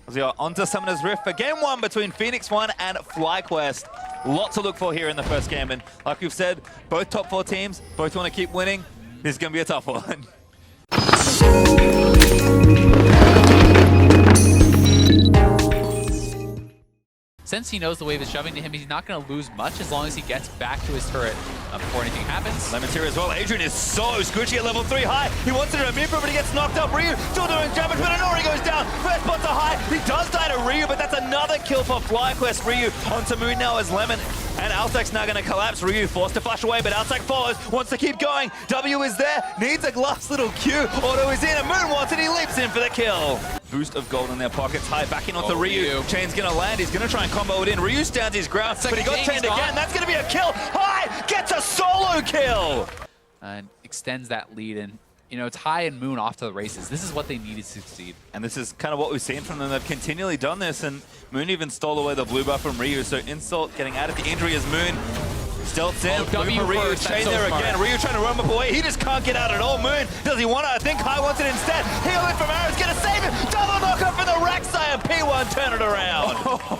As we are onto Summoner's Rift for game one between Phoenix One and FlyQuest. Lot to look for here in the first game, and like we've said, both top 4 teams, both want to keep winning. This is going to be a tough one. Since he knows the wave is shoving to him, he's not going to lose much as long as he gets back to his turret before anything happens. Lemon's here as well. Adrian is so squishy at level 3 high. He wants to remove him, but he gets knocked up. Ryu still doing damage, but Anori goes down. First spot to high. He does die to Ryu, but that's another kill for FlyQuest. Ryu onto Moon now as Lemon. And Altec's now going to collapse. Ryu forced to flash away, but Altec follows. Wants to keep going. W is there. Needs a last little Q. Auto is in, and Moon wants it. He leaps in for the kill. Boost of gold in their pockets. High back in onto Ryu. Chain's going to land. He's going to try and combo it in. Ryu stands his ground, but he got chained again. That's going to be a kill. High gets a solo kill. And extends that lead. And, you know, it's High and Moon off to the races. This is what they needed to succeed. And this is kind of what we've seen from them. They've continually done this, and Moon even stole away the blue buff from Ryu. So Insult getting out of the injury as Moon stealths in. W Ryu first, chain there again. Ryu trying to run up away. He just can't get out at all. Moon, does he want it? I think High wants it instead. Heal in from Arrow's going to save him. Double knockup for the Rek'Sai, and P1 turn it around.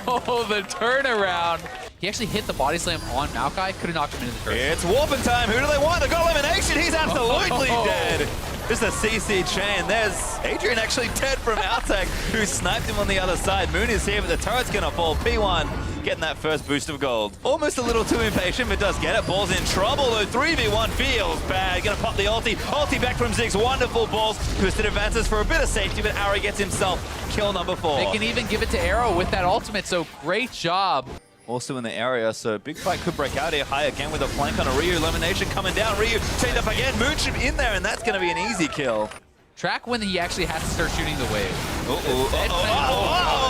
Oh, the turnaround. He actually hit the body slam on Maokai. Could have knocked him into the turret. It's warping time. Who do they want? They got elimination. He's absolutely dead. Just a CC chain. There's Adrian actually dead from Altec, who sniped him on the other side. Moon is here, but the turret's going to fall. P1 getting that first boost of gold. Almost a little too impatient, but does get it. Ball's in trouble, though. 3v1 feels bad. Going to pop the ulti. Ulti back from Ziggs. Wonderful balls. Twisted advances for a bit of safety, but Arrow gets himself kill number 4. They can even give it to Arrow with that ultimate, so great job. Also in the area, so big fight could break out here. High again with a flank on a Ryu. Elimination coming down. Ryu chained up again. Moonship in there, and that's going to be an easy kill. Track when he actually has to start shooting the wave.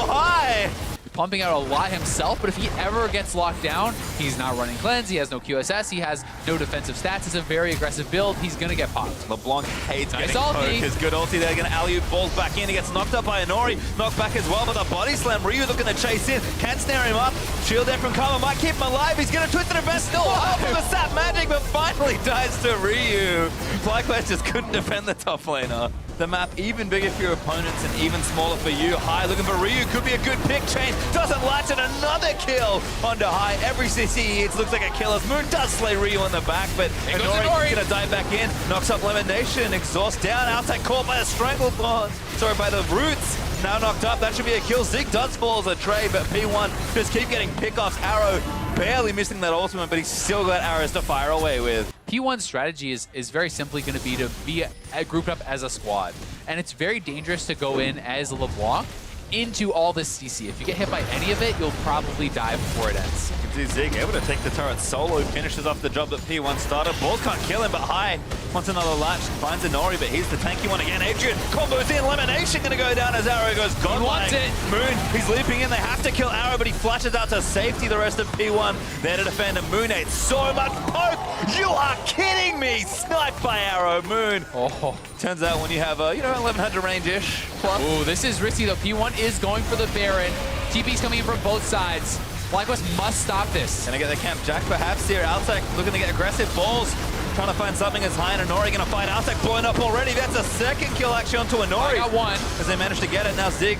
High! Pumping out a lot himself, but if he ever gets locked down, he's not running cleanse, he has no QSS, he has no defensive stats. It's a very aggressive build. He's going to get popped. LeBlanc hates nice getting poked. His good ulti there, going to alley-oop, balls back in. He gets knocked up by Anori, knocked back as well, but the body slam. Ryu looking to chase in, can't snare him up. Shield there from Karma, might keep him alive. He's going to twist it best, still half of a sap magic, but finally dies to Ryu. FlyQuest just couldn't defend the top laner. The map even bigger for your opponents and even smaller for you. High looking for Ryu, could be a good pick. Chain doesn't latch, and another kill onto High. Every CC he hits looks like a kill as Moon does slay Ryu on the back, but Anori's gonna dive back in, knocks up Elimination, exhaust down, Outside caught by a Stranglethorn, sorry, by the Roots. Now knocked up, that should be a kill. Zig does fall as a trade, but P1 just keep getting pickoffs. Arrow barely missing that ultimate, but he's still got arrows to fire away with. P1's strategy is very simply going to be grouped up as a squad. And it's very dangerous to go in as a LeBlanc into all this CC. If you get hit by any of it, you'll probably die before it ends. You can see Zig able to take the turret solo, finishes off the job that P1 started. Balls can't kill him, but High wants another latch, finds Anori, but he's the tanky one again. Adrian combos in, Elimination gonna go down as Arrow goes godlike. Moon, he's leaping in, they have to kill Arrow, but he flashes out to safety. The rest of P1 there to defend, and Moon ate so much poke. You are kidding me! Sniped by Arrow. Moon. Oh. Turns out when you have, 1100 range-ish plus. Ooh, this is risky though. P1 is going for the Baron. TP's coming in from both sides. FlyQuest must stop this. Gonna get the camp Jack perhaps here. Altec looking to get aggressive balls. Trying to find something as High, and Anori gonna fight Altec, blown up already. That's a second kill actually onto Anori. I got one. As they managed to get it. Now Zig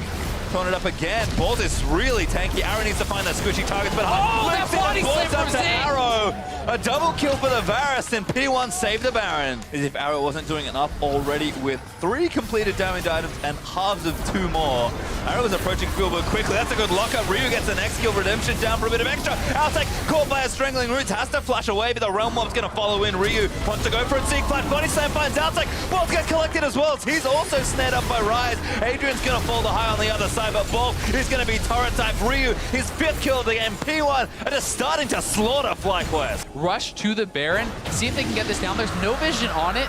throwing it up again. Balls is really tanky. Arrow needs to find that squishy targets, but that body slam from Zig! Arrow. A double kill for the Varus, and P1 saved the Baron. As if Arrow wasn't doing enough already with 3 completed damage items and halves of 2 more. Arrow is approaching Fieldbook quickly. That's a good lockup. Ryu gets the next kill. Redemption down for a bit of extra. Altec caught by a strangling Roots. Has to flash away, but the Realm Mob's going to follow in. Ryu wants to go for it. Zig flash. Body slam finds Altec. Balls get collected as well. He's also snared up by Rise. Adrian's going to fall to High on the other side, but Ball is going to be turret type. Ryu, his 5th kill of the game. P1 are just starting to slaughter FlyQuest. Rush to the Baron, see if they can get this down. There's no vision on it.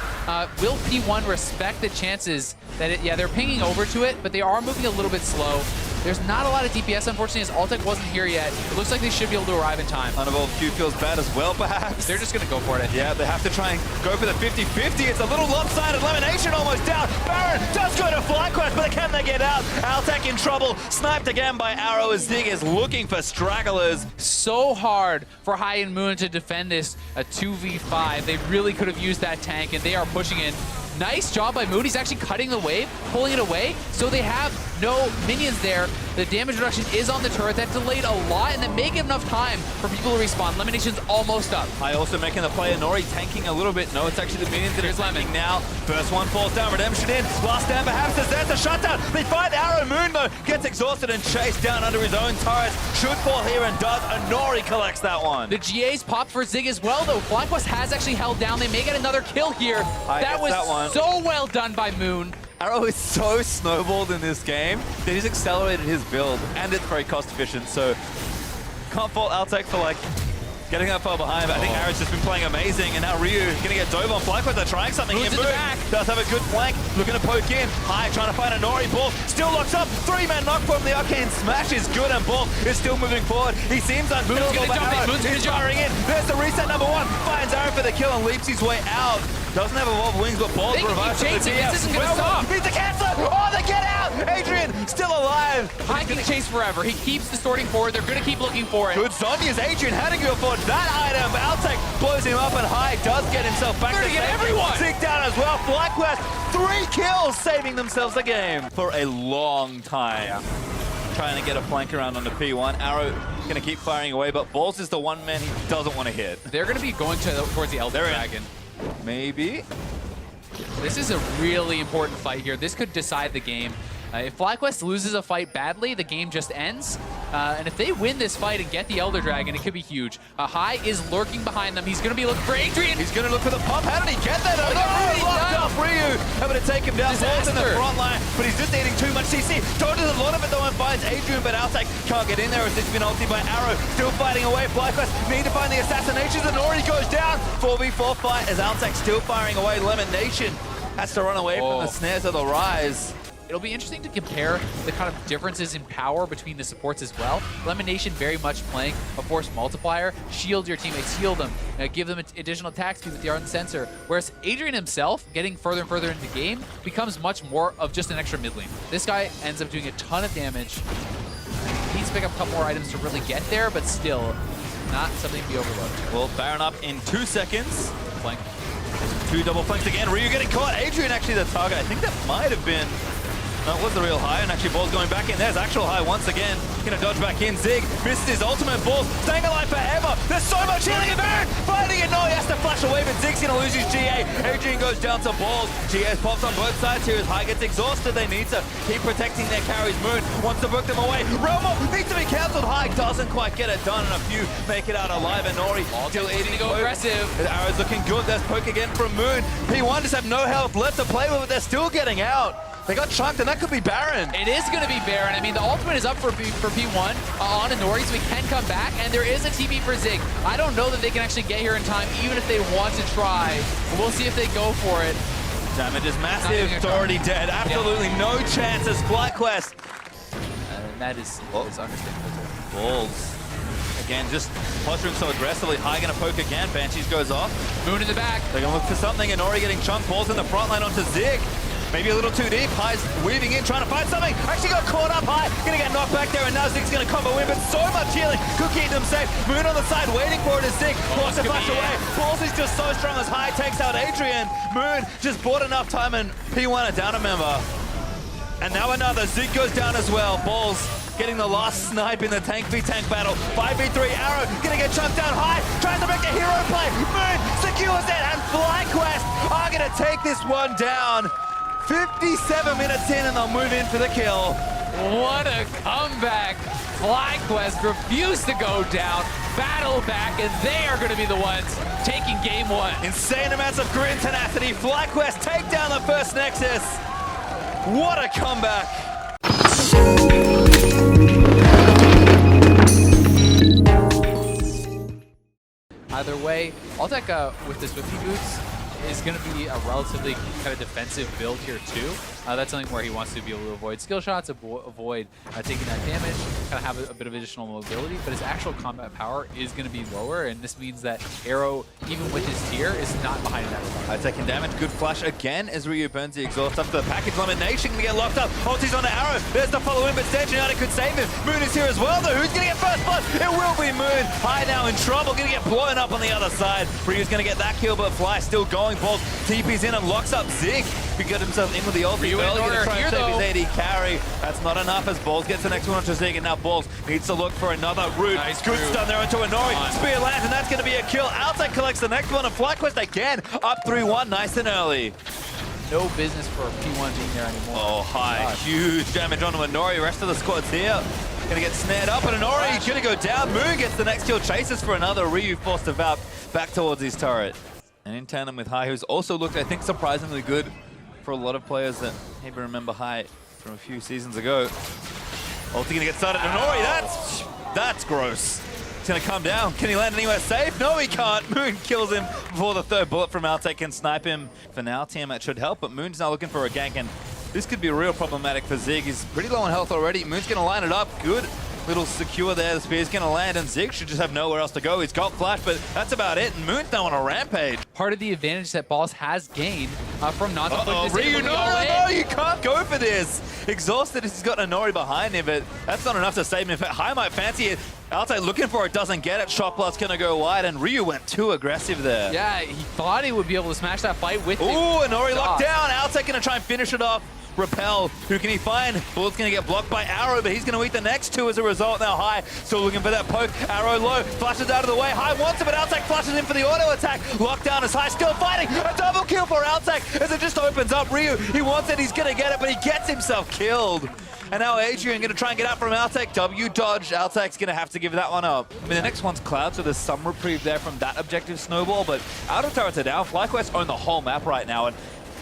Will P1 respect the chances that they're pinging over to it, but they are moving a little bit slow. There's not a lot of DPS, unfortunately, as Altec wasn't here yet. It looks like they should be able to arrive in time. Unevolved Q feels bad as well, perhaps. They're just going to go for it. Yeah, they have to try and go for the 50-50. It's a little lopsided. Elimination almost down. Baron does go to FlyQuest, but can they get out? Altec in trouble. Sniped again by Arrow as Zig is looking for stragglers. So hard for High and Moon to defend this a 2v5. They really could have used that tank, and they are pushing in. Nice job by Moon. He's actually cutting the wave, pulling it away, so they have no minions there. The damage reduction is on the turret. That delayed a lot, and that may give enough time for people to respawn. Elimination's almost up. I also making the play. Nori tanking a little bit. No, it's actually the minions that are tanking now. First one falls down. Redemption in. Last stand perhaps as there's a shutdown. They find Arrow. Moon though gets exhausted and chased down under his own turret. Should fall here and does. Nori collects that one. The GA's popped for Zig as well, though. FlyQuest has actually held down. They may get another kill here. That was so well done by Moon. Arrow is so snowballed in this game that he's accelerated his build, and it's very cost efficient, so can't fault Altec for like getting that far behind, but I think Arrow's just been playing amazing, and now Ryu gonna get dove on FlyQuest. They're trying something here. Moon's in the back. Does have a good flank, looking to poke in. High trying to find a Nori. Ball still locks up. 3-man knock from the arcane smash is good, and Ball is still moving forward. He seems unkillable, but Arrow is firing in. There's the reset number 1. Finds Arrow for the kill and leaps his way out. Doesn't have evolved wings, but Ball's revives from the TF. This isn't gonna stop. Needs to cancel. Oh, they get out. Adrian still alive. High can chase forever. He keeps distorting forward. They're gonna keep looking for it. Good Zonya's Adrian had to go for that item. Altec blows him up, and High does get himself back. They're to get everyone. Zig down as well. FlyQuest 3 kills, saving themselves the game for a long time. Trying to get a flank around on the P1. Arrow gonna keep firing away, but Balls is the one man he doesn't want to hit. They're gonna be going towards the Elder Dragon. Maybe. This is a really important fight here. This could decide the game. If FlyQuest loses a fight badly, the game just ends. And if they win this fight and get the Elder Dragon, it could be huge. High is lurking behind them. He's going to be looking for Adrian. He's going to look for the pump. How did he get that? Really locked up. Ryu able to take him down. Balls in the front line, but he's just eating too much CC. Dodges a lot of it though and finds Adrian, but Altec can't get in there as it's been ulted by Arrow. Still fighting away. FlyQuest need to find the assassinations, and Nori goes down. 4v4 fight as Altec still firing away. Lemon Nation has to run away from the snares of the Rise. It'll be interesting to compare the kind of differences in power between the supports as well. Elimination very much playing a force multiplier. Shield your teammates, heal them, give them additional attack speed with the Ardent Sensor. Whereas Adrian himself, getting further and further into the game, becomes much more of just an extra mid lane. This guy ends up doing a ton of damage. He needs to pick up a couple more items to really get there, but still, not something to be overlooked. Well, Baron up in 2 seconds. Flank. 2 double flanks again. Ryu getting caught. Adrian actually the target. I think that might have been... That was the real High, and actually Ball's going back in. There's actual High once again. Gonna dodge back in. Zig misses his ultimate. Ball staying alive forever. There's so much healing in Baron. Fighting it. No, he has to flash away, but Zig's gonna lose his GA. Adrian goes down to Balls. GA's pops on both sides here as High gets exhausted. They need to keep protecting their carries. Moon wants to book them away. Romo needs to be cancelled. High doesn't quite get it done, and a few make it out alive. And Nori still eating. Go aggressive. The arrow's looking good. There's poke again from Moon. P1 just have no health left to play with, but they're still getting out. They got chunked, and that could be Baron. It is going to be Baron. I mean, the ultimate is up for P1 on Inori, so we can come back, and there is a TP for Zig. I don't know that they can actually get here in time, even if they want to try. We'll see if they go for it. Damage is massive. It's already dead. Absolutely no chance as FlyQuest. And that is understandable. Balls. Again, just posturing so aggressively. High gonna poke again. Banshees goes off. Moon in the back. They're gonna look for something. Inori getting chunked. Balls in the front line onto Zig. Maybe a little too deep. High's weaving in, trying to find something. Actually got caught up. High gonna get knocked back there, and now Zig's gonna combo in, but so much healing could keep them safe. Moon on the side waiting for it as Zig wants to flash away. Balls is just so strong as High takes out Adrian. Moon just bought enough time, and P1 are down a member. And now another. Zig goes down as well. Balls getting the last snipe in the tank v tank battle. 5v3. Arrow gonna get chunked down. High tries to make a hero play. Moon secures it, and FlyQuest are gonna take this one down. 57 minutes in, and they'll move in for the kill. What a comeback. FlyQuest refused to go down, battle back, and they are going to be the ones taking game 1. Insane amounts of grit and tenacity. FlyQuest take down the first Nexus. What a comeback. Either way, Altec with the Swifty boots is going to be a relatively kind of defensive build here too. That's something where he wants to be able to avoid skill shots, avoid taking that damage, kind of have a bit of additional mobility, but his actual combat power is going to be lower, and this means that Arrow, even with his tier, is not behind that. Taking damage, good flash again as Ryu burns the exhaust up to the package. Elimination gonna get locked up. Ulti's on the Arrow. There's the follow in, but Stanchionic could save him. Moon is here as well though. Who's gonna get first blood? It will be Moon. High now in trouble, gonna get blown up on the other side. Ryu's gonna get that kill, but Fly still going. Balls TP's in and locks up Zig. He got himself in with the ulti Ryu in early, order gonna try and here, save though. his AD carry. That's not enough as Balls gets the next one onto Zig, and now Balls needs to look for another route. Nice Good route. stun there into Inori. Spear lands, and that's gonna be a kill. Outside collects the next one, and FlyQuest again, up 3-1, nice and early. No business for P1 being there anymore. Oh, high. Gosh. Huge damage onto Inori. Rest of the squad's here. Gonna get snared up, and Inori is gonna go down. Moon gets the next kill, chases for another. Ryu forced to Valk back towards his turret. And in tandem with High, who's also looked, I think, surprisingly good for a lot of players that maybe remember High from a few seasons ago. Ulti gonna get started. Inori, that's gross. He's gonna come down. Can he land anywhere safe? No, he can't. Moon kills him before the third bullet from Altec can snipe him. For now, Tiamat should help, but Moon's now looking for a gank, and this could be real problematic for Zig. He's pretty low on health already. Moon's gonna line it up. Good little secure there. The spear's gonna land, and Zig should just have nowhere else to go. He's got flash, but that's about it, and Moon's now on a rampage. Part of the advantage that Balls has gained from not Uh-oh, Ryu, no, you can't go for this. Exhausted, he's got Inori behind him, but that's not enough to save him. In fact, High might fancy it. Altec looking for it, doesn't get it. Shock Blast's gonna go wide, and Ryu went too aggressive there. Yeah, he thought he would be able to smash that fight with Ooh, Inori locked down. Altec gonna try and finish it off. Repel, who can he find? Bullet's gonna get blocked by Arrow, but he's gonna eat the next two as a result. Now High still looking for that poke. Arrow low, flashes out of the way. High wants it, but Altec flashes in for the auto attack. Lockdown is High still fighting. A double kill for Altec as it just opens up. Ryu, he wants it, he's gonna get it, but he gets himself killed. And now Adrian gonna try and get out from Altec. W dodge. Altec's gonna have to give that one up. I mean, the next one's Cloud, so there's some reprieve there from that objective snowball, but outer turrets are down. FlyQuest own the whole map right now, and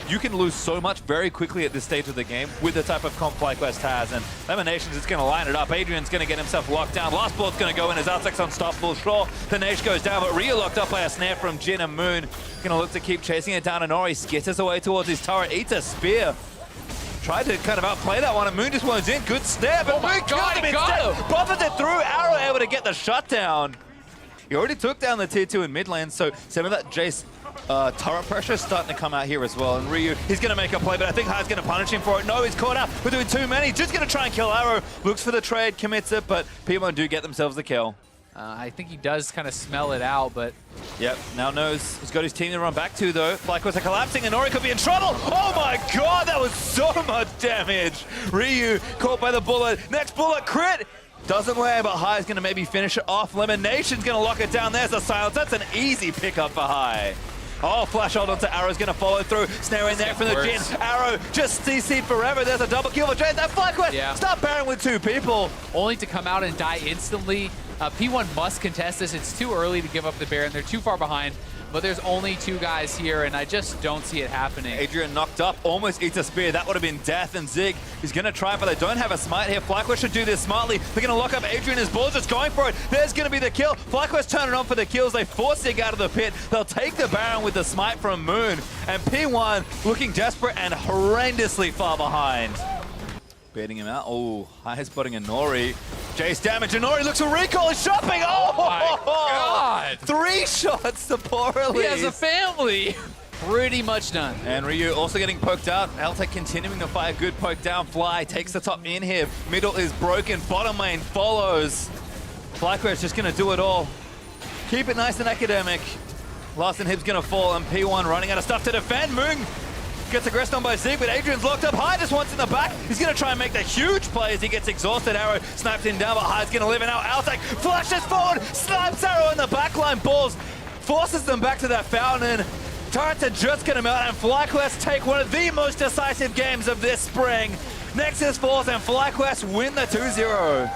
you can lose so much very quickly at this stage of the game with the type of comp FlyQuest has, and Lemonations is going to line it up. Adrian's going to get himself locked down. Last ball's going to go in as Altec's unstoppable. Sure, the Nash goes down, but Ryu locked up by a snare from Jin and Moon. Going to look to keep chasing it down, and Nori skitters away towards his turret, eats a spear. Tried to kind of outplay that one, and Moon just went in. Good snare, but Moon killed him instead. Buffers it through. Arrow able to get the shutdown. He already took down the tier 2 in mid lane, so some of that Jace turret pressure is starting to come out here as well. And Ryu, he's going to make a play, but I think High's going to punish him for it. No, he's caught out. We're doing too many. Just going to try and kill Arrow. Looks for the trade, commits it, but P1 do get themselves the kill. I think he does kind of smell it out, but... Yep, now knows he's got his team to run back to, though. FlyQuest are collapsing, and Nori could be in trouble. Oh my god, that was so much damage. Ryu caught by the bullet. Next bullet, crit. Doesn't land, but High's going to maybe finish it off. Lemonation's going to lock it down. There's the silence. That's an easy pickup for High. Oh, flash hold onto Arrow's going to follow through. Snare in there from the Jin. Arrow just CC'd forever. There's a double kill for Jace. That FlyQuest, stop pairing with two people. Only to come out and die instantly. P1 must contest this. It's too early to give up the Baron. They're too far behind. But there's only two guys here, and I just don't see it happening. Adrian knocked up, almost eats a spear. That would have been death, and Zig is going to try, but they don't have a smite here. FlyQuest should do this smartly. They're going to lock up Adrian. His ball's just going for it. There's going to be the kill. FlyQuest turn it on for the kills. They force Zig out of the pit. They'll take the Baron with the smite from Moon. And P1 looking desperate and horrendously far behind. Baiting him out. Oh, High spotting Inori. Jace damage. Inori looks for recall. He's shopping. Oh my god! 3 shots to poor Elise. He has a family. Pretty much done. And Ryu also getting poked out. Altec continuing to fire. Good poke down. Fly takes the top in here. Middle is broken. Bottom lane follows. FlyQuest just going to do it all. Keep it nice and academic. Last inhib's going to fall, and P1 running out of stuff to defend. Moon gets aggressed on by Zig, but Adrian's locked up. High just wants in the back. He's going to try and make the huge play as he gets exhausted. Arrow snipes him down, but High's going to live it out. Altec flashes forward, snipes Arrow in the backline. Balls forces them back to that fountain. Turrets are just going to melt, and FlyQuest take one of the most decisive games of this spring. Nexus falls, and FlyQuest win the 2-0.